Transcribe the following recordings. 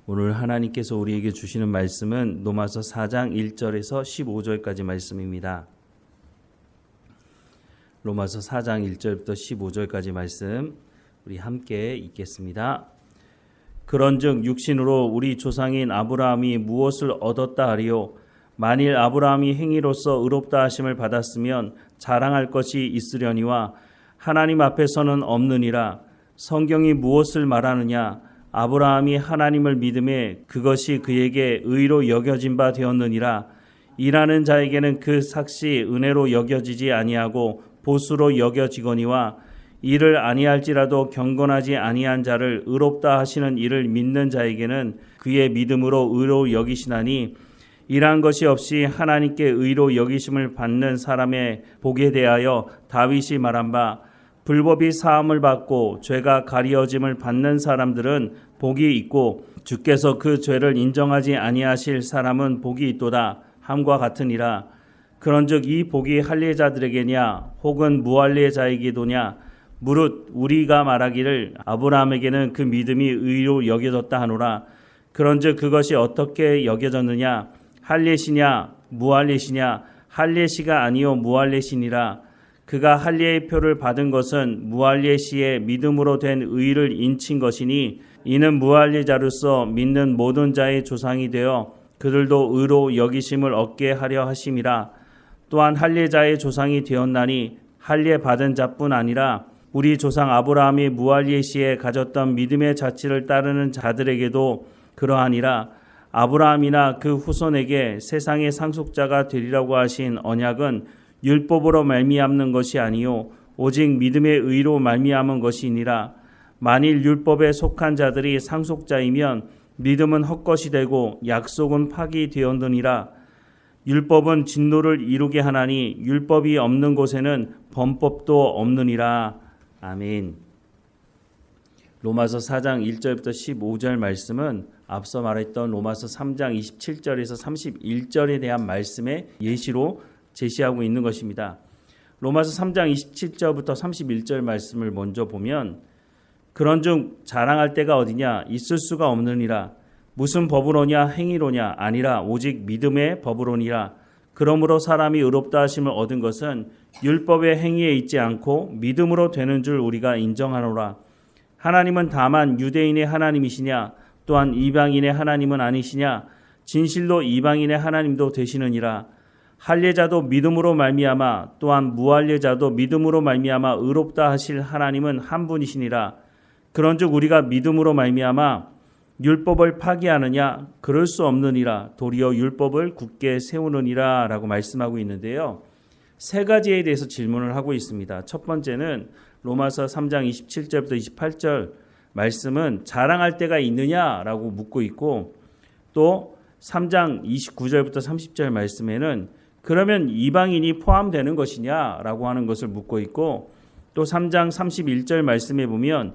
오늘 하나님께서 우리에게 주시는 말씀은 로마서 4장 1절에서 15절까지 말씀입니다. 로마서 4장 1절부터 15절까지 말씀 우리 함께 읽겠습니다. 그런즉 육신으로 우리 조상인 아브라함이 무엇을 얻었다 하리요? 만일 아브라함이 행위로서 의롭다 하심을 받았으면 자랑할 것이 있으려니와 하나님 앞에서는 없느니라. 성경이 무엇을 말하느냐? 아브라함이 하나님을 믿음에 그것이 그에게 의로 여겨진 바 되었느니라. 일하는 자에게는 그 삭시 은혜로 여겨지지 아니하고 보수로 여겨지거니와 일을 아니할지라도 경건하지 아니한 자를 의롭다 하시는 이를 믿는 자에게는 그의 믿음으로 의로 여기시나니 일한 것이 없이 하나님께 의로 여기심을 받는 사람의 복에 대하여 다윗이 말한 바 불법이 사함을 받고 죄가 가리어짐을 받는 사람들은 복이 있고 주께서 그 죄를 인정하지 아니하실 사람은 복이 있도다 함과 같으니라. 그런즉 이 복이 할례자들에게냐 혹은 무할례자에게도냐 무릇 우리가 말하기를 아브라함에게는 그 믿음이 의로 여겨졌다 하노라. 그런즉 그것이 어떻게 여겨졌느냐? 할례시냐 무할례시냐? 할례시가 아니요 무할례시니라. 그가 할례의 표를 받은 것은 무할례시의 믿음으로 된 의를 인친 것이니 이는 무할례자로서 믿는 모든 자의 조상이 되어 그들도 의로 여기심을 얻게 하려 하심이라. 또한 할례자의 조상이 되었나니 할례 받은 자뿐 아니라 우리 조상 아브라함이 무할례시에 가졌던 믿음의 자치를 따르는 자들에게도 그러하니라. 아브라함이나 그 후손에게 세상의 상속자가 되리라고 하신 언약은 율법으로 말미암는 것이 아니요 오직 믿음의 의로 말미암은 것이니라. 만일 율법에 속한 자들이 상속자이면 믿음은 헛것이 되고 약속은 파기되었느니라. 율법은 진노를 이루게 하나니 율법이 없는 곳에는 범법도 없느니라. 아멘. 로마서 4장 1절부터 15절 말씀은 앞서 말했던 로마서 3장 27절에서 31절에 대한 말씀의 예시로 제시하고 있는 것입니다. 로마서 3장 27절부터 31절 말씀을 먼저 보면 그런즉 자랑할 데가 어디냐? 있을 수가 없느니라. 무슨 법으로냐? 행위로냐? 아니라 오직 믿음의 법으로니라. 그러므로 사람이 의롭다 하심을 얻은 것은 율법의 행위에 있지 않고 믿음으로 되는 줄 우리가 인정하노라. 하나님은 다만 유대인의 하나님이시냐? 또한 이방인의 하나님은 아니시냐? 진실로 이방인의 하나님도 되시느니라. 할례자도 믿음으로 말미암아 또한 무할례자도 믿음으로 말미암아 의롭다 하실 하나님은 한 분이시니라. 그런즉 우리가 믿음으로 말미암아 율법을 파기하느냐? 그럴 수 없느니라. 도리어 율법을 굳게 세우느니라 라고 말씀하고 있는데요. 세 가지에 대해서 질문을 하고 있습니다. 첫 번째는 로마서 3장 27절부터 28절 말씀은 자랑할 데가 있느냐라고 묻고 있고 또 3장 29절부터 30절 말씀에는 그러면 이방인이 포함되는 것이냐라고 하는 것을 묻고 있고 또 3장 31절 말씀에 보면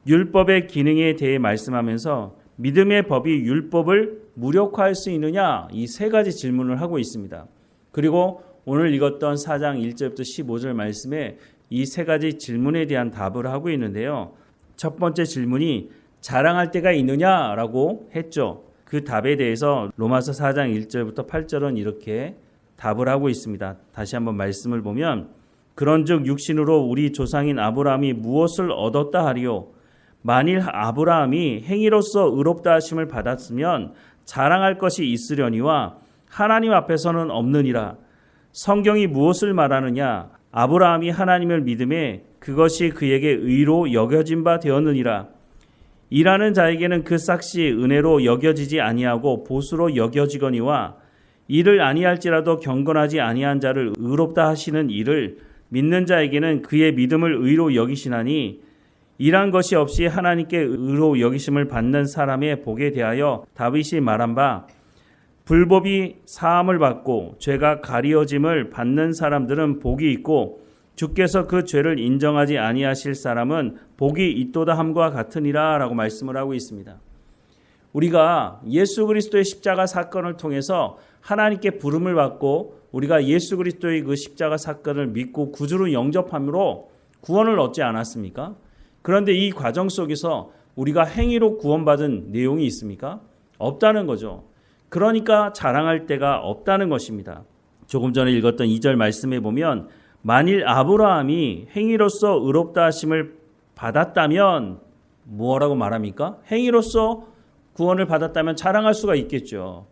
율법의 기능에 대해 말씀하면서 믿음의 법이 율법을 무력화할 수 있느냐 이 세 가지 질문을 하고 있습니다. 그리고 오늘 읽었던 4장 1절부터 15절 말씀에 이 세 가지 질문에 대한 답을 하고 있는데요. 첫 번째 질문이 자랑할 데가 있느냐라고 했죠. 그 답에 대해서 로마서 4장 1절부터 8절은 이렇게 답을 하고 있습니다. 다시 한번 말씀을 보면 그런즉 육신으로 우리 조상인 아브라함이 무엇을 얻었다 하리요? 만일 아브라함이 행위로서 의롭다 하심을 받았으면 자랑할 것이 있으려니와 하나님 앞에서는 없느니라. 성경이 무엇을 말하느냐? 아브라함이 하나님을 믿음에 그것이 그에게 의로 여겨진 바 되었느니라. 일하는 자에게는 그 삭시 은혜로 여겨지지 아니하고 보수로 여겨지거니와 일을 아니할지라도 경건하지 아니한 자를 의롭다 하시는 이를 믿는 자에게는 그의 믿음을 의로 여기시나니 일한 것이 없이 하나님께 의로 여기심을 받는 사람의 복에 대하여 다윗이 말한 바 불법이 사함을 받고 죄가 가리어짐을 받는 사람들은 복이 있고 주께서 그 죄를 인정하지 아니하실 사람은 복이 있도다 함과 같으니라 라고 말씀을 하고 있습니다. 우리가 예수 그리스도의 십자가 사건을 통해서 하나님께 부름을 받고 우리가 예수 그리스도의 그 십자가 사건을 믿고 구주로 영접함으로 구원을 얻지 않았습니까? 그런데 이 과정 속에서 우리가 행위로 구원받은 내용이 있습니까? 없다는 거죠. 그러니까 자랑할 데가 없다는 것입니다. 조금 전에 읽었던 2절 말씀에 보면 만일 아브라함이 행위로서 의롭다 하심을 받았다면 뭐라고 말합니까? 행위로서 구원을 받았다면 자랑할 수가 있겠죠.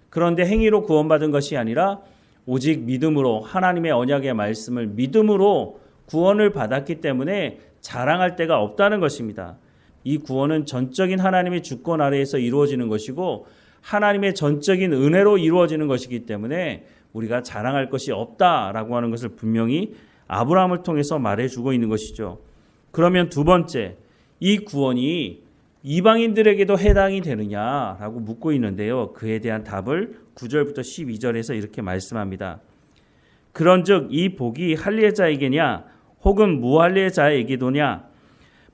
그런데 행위로 구원받은 것이 아니라 오직 믿음으로 하나님의 언약의 말씀을 믿음으로 구원을 받았기 때문에 자랑할 데가 없다는 것입니다. 이 구원은 전적인 하나님의 주권 아래에서 이루어지는 것이고 하나님의 전적인 은혜로 이루어지는 것이기 때문에 우리가 자랑할 것이 없다라고 하는 것을 분명히 아브라함을 통해서 말해주고 있는 것이죠. 그러면 두 번째, 이 구원이 이방인들에게도 해당이 되느냐라고 묻고 있는데요. 그에 대한 답을 9절부터 12절에서 이렇게 말씀합니다. 그런즉 이 복이 할례자에게냐 혹은 무할례자에게도냐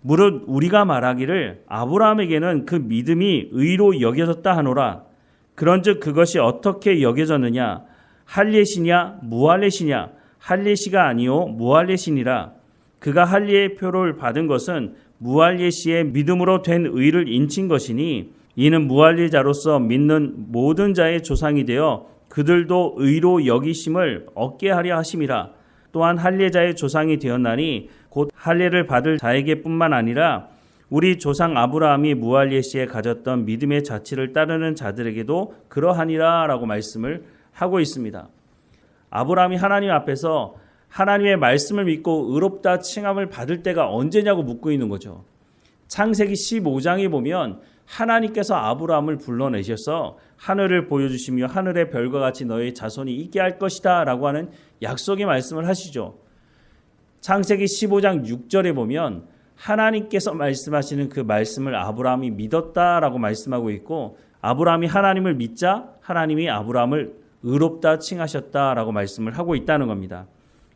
무릇 우리가 말하기를 아브라함에게는 그 믿음이 의로 여겨졌다 하노라. 그런즉 그것이 어떻게 여겨졌느냐 할례시냐 무할례시냐 할례시가 아니요 무할례시니라. 그가 할례의 표를 받은 것은 무할례시의 믿음으로 된 의를 인친 것이니 이는 무할례자로서 믿는 모든 자의 조상이 되어 그들도 의로 여기심을 얻게 하려 하심이라. 또한 할례자의 조상이 되었나니 곧 할례를 받을 자에게뿐만 아니라 우리 조상 아브라함이 무할례시에 가졌던 믿음의 자치를 따르는 자들에게도 그러하니라 라고 말씀을 하고 있습니다. 아브라함이 하나님 앞에서 하나님의 말씀을 믿고 의롭다 칭함을 받을 때가 언제냐고 묻고 있는 거죠. 창세기 15장에 보면 하나님께서 아브라함을 불러내셔서 하늘을 보여주시며 하늘의 별과 같이 너의 자손이 있게 할 것이다 라고 하는 약속의 말씀을 하시죠. 창세기 15장 6절에 보면 하나님께서 말씀하시는 그 말씀을 아브라함이 믿었다라고 말씀하고 있고 아브라함이 하나님을 믿자 하나님이 아브라함을 의롭다 칭하셨다라고 말씀을 하고 있다는 겁니다.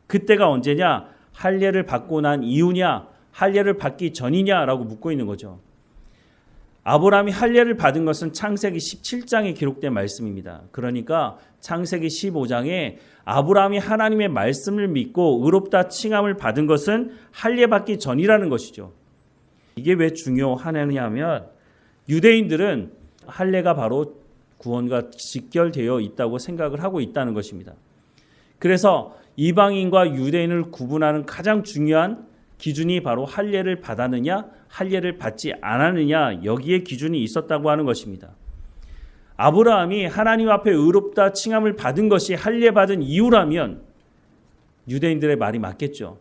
그때가 언제냐? 할례를 받고 난 이후냐? 할례를 받기 전이냐라고 묻고 있는 거죠. 아브라함이 할례를 받은 것은 창세기 17장에 기록된 말씀입니다. 그러니까 창세기 15장에 아브라함이 하나님의 말씀을 믿고 의롭다 칭함을 받은 것은 할례 받기 전이라는 것이죠. 이게 왜 중요하냐 하면 유대인들은 할례가 바로 구원과 직결되어 있다고 생각을 하고 있다는 것입니다. 그래서 이방인과 유대인을 구분하는 가장 중요한 기준이 바로 할례를 받았느냐 할례를 받지 않았느냐 여기에 기준이 있었다고 하는 것입니다. 아브라함이 하나님 앞에 의롭다 칭함을 받은 것이 할례 받은 이유라면 유대인들의 말이 맞겠죠.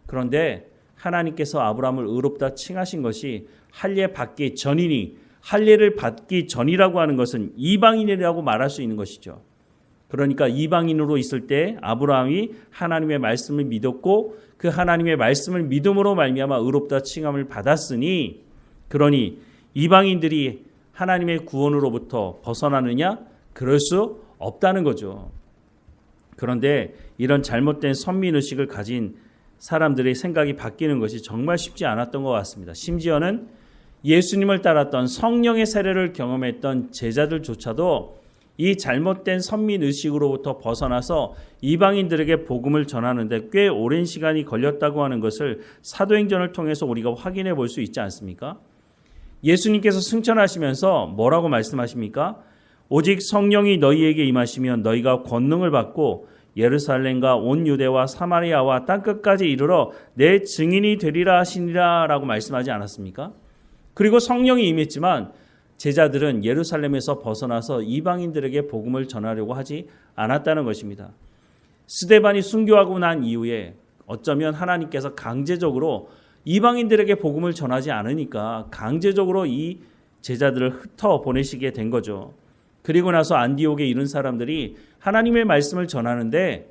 그런데 하나님께서 아브라함을 의롭다 칭하신 것이 할례 받기 전이니 할례를 받기 전이라고 하는 것은 이방인이라고 말할 수 있는 것이죠. 그러니까 이방인으로 있을 때 아브라함이 하나님의 말씀을 믿었고 그 하나님의 말씀을 믿음으로 말미암아 의롭다 칭함을 받았으니 그러니 이방인들이 하나님의 구원으로부터 벗어나느냐? 그럴 수 없다는 거죠. 그런데 이런 잘못된 선민의식을 가진 사람들의 생각이 바뀌는 것이 정말 쉽지 않았던 것 같습니다. 심지어는 예수님을 따랐던 성령의 세례를 경험했던 제자들조차도 이 잘못된 선민의식으로부터 벗어나서 이방인들에게 복음을 전하는데 꽤 오랜 시간이 걸렸다고 하는 것을 사도행전을 통해서 우리가 확인해 볼 수 있지 않습니까? 예수님께서 승천하시면서 뭐라고 말씀하십니까? 오직 성령이 너희에게 임하시면 너희가 권능을 받고 예루살렘과 온 유대와 사마리아와 땅끝까지 이르러 내 증인이 되리라 하시니라 라고 말씀하지 않았습니까? 그리고 성령이 임했지만 제자들은 예루살렘에서 벗어나서 이방인들에게 복음을 전하려고 하지 않았다는 것입니다. 스데반이 순교하고 난 이후에 어쩌면 하나님께서 강제적으로 이방인들에게 복음을 전하지 않으니까 강제적으로 이 제자들을 흩어 보내시게 된 거죠. 그리고 나서 안디옥에 이른 사람들이 하나님의 말씀을 전하는데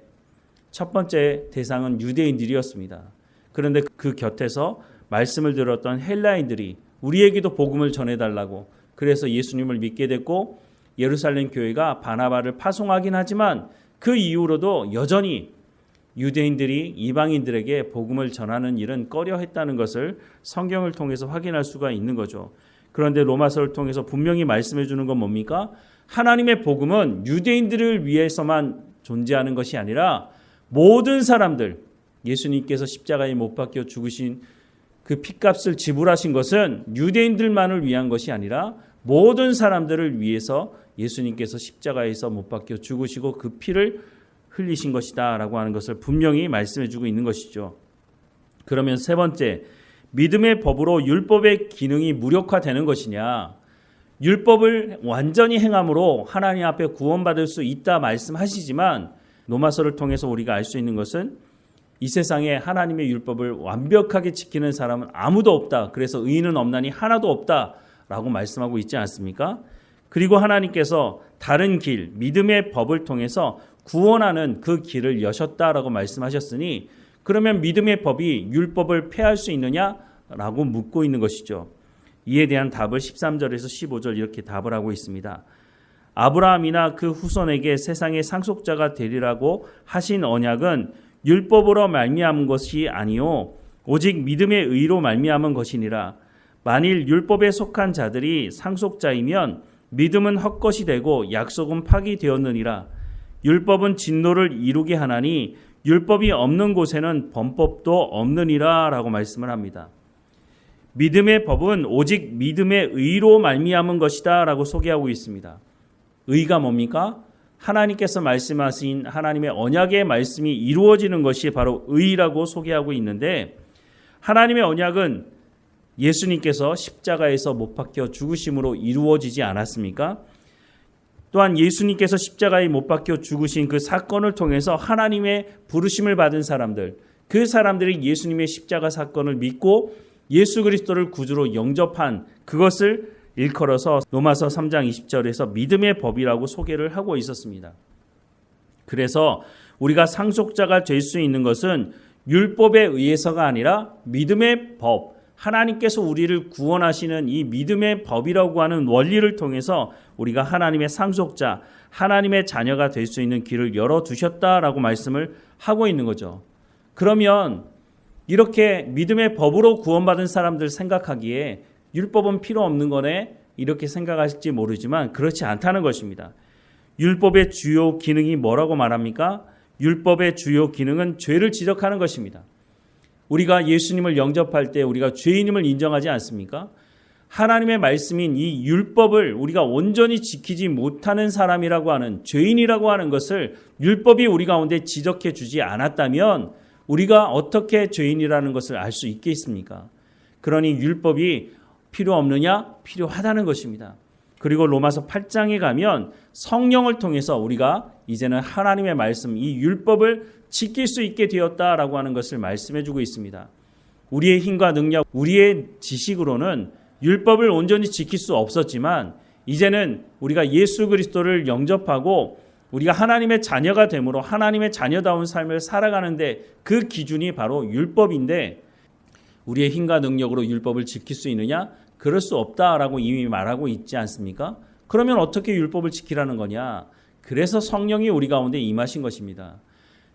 첫 번째 대상은 유대인들이었습니다. 그런데 그 곁에서 말씀을 들었던 헬라인들이 우리에게도 복음을 전해달라고 그래서 예수님을 믿게 됐고 예루살렘 교회가 바나바를 파송하긴 하지만 그 이후로도 여전히 유대인들이 이방인들에게 복음을 전하는 일은 꺼려했다는 것을 성경을 통해서 확인할 수가 있는 거죠. 그런데 로마서를 통해서 분명히 말씀해 주는 건 뭡니까? 하나님의 복음은 유대인들을 위해서만 존재하는 것이 아니라 모든 사람들, 예수님께서 십자가에 못 박혀 죽으신 그 핏값을 지불하신 것은 유대인들만을 위한 것이 아니라 모든 사람들을 위해서 예수님께서 십자가에서 못 박혀 죽으시고 그 피를 흘리신 것이다 라고 하는 것을 분명히 말씀해 주고 있는 것이죠. 그러면 세 번째, 믿음의 법으로 율법의 기능이 무력화되는 것이냐? 율법을 완전히 행함으로 하나님 앞에 구원받을 수 있다 말씀하시지만 로마서를 통해서 우리가 알 수 있는 것은 이 세상에 하나님의 율법을 완벽하게 지키는 사람은 아무도 없다. 그래서 의인은 없나니 하나도 없다 라고 말씀하고 있지 않습니까? 그리고 하나님께서 다른 길, 믿음의 법을 통해서 구원하는 그 길을 여셨다라고 말씀하셨으니 그러면 믿음의 법이 율법을 폐할 수 있느냐라고 묻고 있는 것이죠. 이에 대한 답을 13절에서 15절 이렇게 답을 하고 있습니다. 아브라함이나 그 후손에게 세상의 상속자가 되리라고 하신 언약은 율법으로 말미암은 것이 아니요 오직 믿음의 의로 말미암은 것이니라. 만일 율법에 속한 자들이 상속자이면 믿음은 헛것이 되고 약속은 파기되었느니라. 율법은 진노를 이루게 하나니 율법이 없는 곳에는 범법도 없느니라 라고 말씀을 합니다. 믿음의 법은 오직 믿음의 의로 말미암은 것이다 라고 소개하고 있습니다. 의가 뭡니까? 하나님께서 말씀하신 하나님의 언약의 말씀이 이루어지는 것이 바로 의라고 소개하고 있는데 하나님의 언약은 예수님께서 십자가에서 못 박혀 죽으심으로 이루어지지 않았습니까? 또한 예수님께서 십자가에 못 박혀 죽으신 그 사건을 통해서 하나님의 부르심을 받은 사람들, 그 사람들이 예수님의 십자가 사건을 믿고 예수 그리스도를 구주로 영접한 그것을 일컬어서 로마서 3장 20절에서 믿음의 법이라고 소개를 하고 있었습니다. 그래서 우리가 상속자가 될 수 있는 것은 율법에 의해서가 아니라 믿음의 법, 하나님께서 우리를 구원하시는 이 믿음의 법이라고 하는 원리를 통해서 우리가 하나님의 상속자, 하나님의 자녀가 될 수 있는 길을 열어두셨다라고 말씀을 하고 있는 거죠. 그러면 이렇게 믿음의 법으로 구원받은 사람들 생각하기에 율법은 필요 없는 거네 이렇게 생각하실지 모르지만 그렇지 않다는 것입니다. 율법의 주요 기능이 뭐라고 말합니까? 율법의 주요 기능은 죄를 지적하는 것입니다. 우리가 예수님을 영접할 때 우리가 죄인임을 인정하지 않습니까? 하나님의 말씀인 이 율법을 우리가 온전히 지키지 못하는 사람이라고 하는 죄인이라고 하는 것을 율법이 우리 가운데 지적해 주지 않았다면 우리가 어떻게 죄인이라는 것을 알 수 있겠습니까? 그러니 율법이 필요 없느냐? 필요하다는 것입니다. 그리고 로마서 8장에 가면 성령을 통해서 우리가 이제는 하나님의 말씀, 이 율법을 지킬 수 있게 되었다라고 하는 것을 말씀해 주고 있습니다. 우리의 힘과 능력, 우리의 지식으로는 율법을 온전히 지킬 수 없었지만 이제는 우리가 예수 그리스도를 영접하고 우리가 하나님의 자녀가 되므로 하나님의 자녀다운 삶을 살아가는데 그 기준이 바로 율법인데 우리의 힘과 능력으로 율법을 지킬 수 있느냐? 그럴 수 없다라고 이미 말하고 있지 않습니까? 그러면 어떻게 율법을 지키라는 거냐? 그래서 성령이 우리 가운데 임하신 것입니다.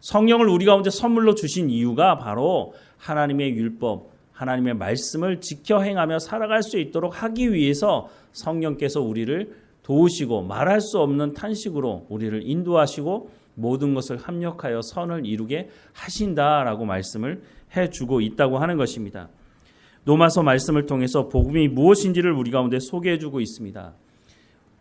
성령을 우리 가운데 선물로 주신 이유가 바로 하나님의 율법, 하나님의 말씀을 지켜 행하며 살아갈 수 있도록 하기 위해서 성령께서 우리를 도우시고 말할 수 없는 탄식으로 우리를 인도하시고 모든 것을 합력하여 선을 이루게 하신다라고 말씀을 해주고 있다고 하는 것입니다. 로마서 말씀을 통해서 복음이 무엇인지를 우리 가운데 소개해주고 있습니다.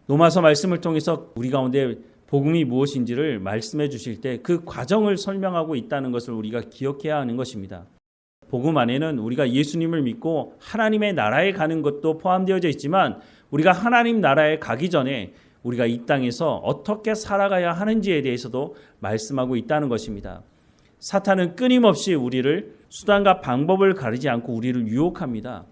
로마서 말씀을 통해서 우리 가운데 복음이 무엇인지를 말씀해 주실 때 그 과정을 설명하고 있다는 것을 우리가 기억해야 하는 것입니다. 복음 안에는 우리가 예수님을 믿고 하나님의 나라에 가는 것도 포함되어져 있지만 우리가 하나님 나라에 가기 전에 우리가 이 땅에서 어떻게 살아가야 하는지에 대해서도 말씀하고 있다는 것입니다. 사탄은 끊임없이 우리를 수단과 방법을 가리지 않고 우리를 유혹합니다.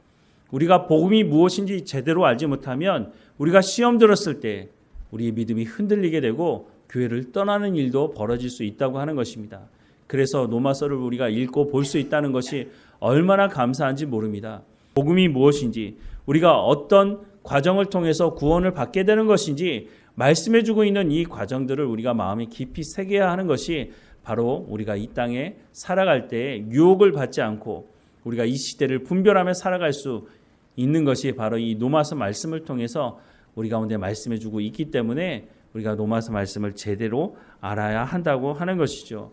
우리가 복음이 무엇인지 제대로 알지 못하면 우리가 시험 들었을 때 우리의 믿음이 흔들리게 되고 교회를 떠나는 일도 벌어질 수 있다고 하는 것입니다. 그래서 로마서를 우리가 읽고 볼 수 있다는 것이 얼마나 감사한지 모릅니다. 복음이 무엇인지 우리가 어떤 과정을 통해서 구원을 받게 되는 것인지 말씀해주고 있는 이 과정들을 우리가 마음에 깊이 새겨야 하는 것이 바로 우리가 이 땅에 살아갈 때 유혹을 받지 않고 우리가 이 시대를 분별하며 살아갈 수 있는 것이 바로 이 로마서 말씀을 통해서 우리 가운데 말씀해주고 있기 때문에 우리가 로마서 말씀을 제대로 알아야 한다고 하는 것이죠.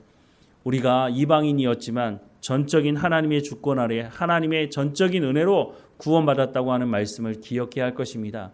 우리가 이방인이었지만 전적인 하나님의 주권 아래 하나님의 전적인 은혜로 구원받았다고 하는 말씀을 기억해야 할 것입니다.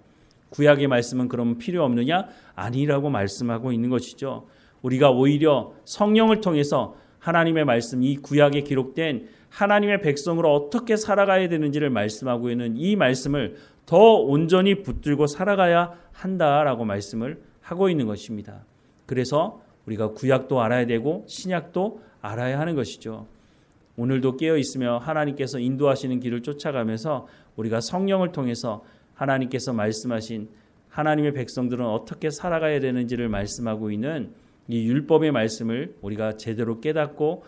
구약의 말씀은 그러면 필요 없느냐? 아니라고 말씀하고 있는 것이죠. 우리가 오히려 성령을 통해서 하나님의 말씀, 이 구약에 기록된 하나님의 백성으로 어떻게 살아가야 되는지를 말씀하고 있는 이 말씀을 더 온전히 붙들고 살아가야 한다라고 말씀을 하고 있는 것입니다. 그래서 우리가 구약도 알아야 되고 신약도 알아야 하는 것이죠. 오늘도 깨어 있으며 하나님께서 인도하시는 길을 쫓아가면서 우리가 성령을 통해서 하나님께서 말씀하신 하나님의 백성들은 어떻게 살아가야 되는지를 말씀하고 있는 이 율법의 말씀을 우리가 제대로 깨닫고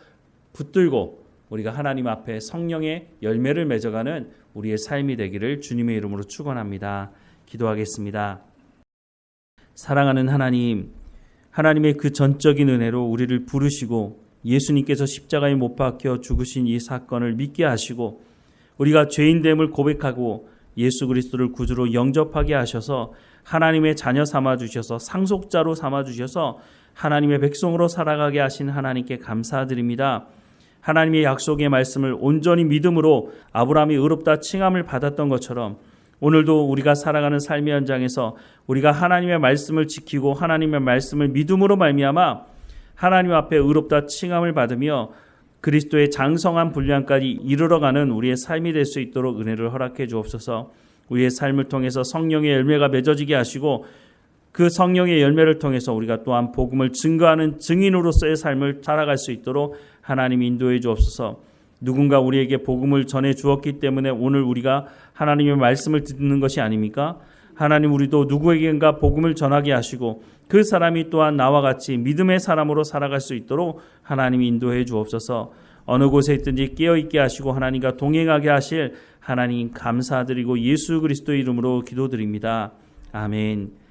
붙들고 우리가 하나님 앞에 성령의 열매를 맺어가는 우리의 삶이 되기를 주님의 이름으로 축원합니다. 기도하겠습니다. 사랑하는 하나님, 하나님의 그 전적인 은혜로 우리를 부르시고 예수님께서 십자가에 못 박혀 죽으신 이 사건을 믿게 하시고 우리가 죄인됨을 고백하고 예수 그리스도를 구주로 영접하게 하셔서 하나님의 자녀 삼아주셔서 상속자로 삼아주셔서 하나님의 백성으로 살아가게 하신 하나님께 감사드립니다. 하나님의 약속의 말씀을 온전히 믿음으로 아브라함이 의롭다 칭함을 받았던 것처럼 오늘도 우리가 살아가는 삶의 현장에서 우리가 하나님의 말씀을 지키고 하나님의 말씀을 믿음으로 말미암아 하나님 앞에 의롭다 칭함을 받으며 그리스도의 장성한 분량까지 이르러가는 우리의 삶이 될 수 있도록 은혜를 허락해 주옵소서. 우리의 삶을 통해서 성령의 열매가 맺어지게 하시고 그 성령의 열매를 통해서 우리가 또한 복음을 증거하는 증인으로서의 삶을 살아갈 수 있도록 하나님이 인도해 주옵소서. 누군가 우리에게 복음을 전해 주었기 때문에 오늘 우리가 하나님의 말씀을 듣는 것이 아닙니까? 하나님, 우리도 누구에겐가 복음을 전하게 하시고 그 사람이 또한 나와 같이 믿음의 사람으로 살아갈 수 있도록 하나님이 인도해 주옵소서. 어느 곳에 있든지 깨어있게 하시고 하나님과 동행하게 하실 하나님 감사드리고 예수 그리스도의 이름으로 기도드립니다. 아멘.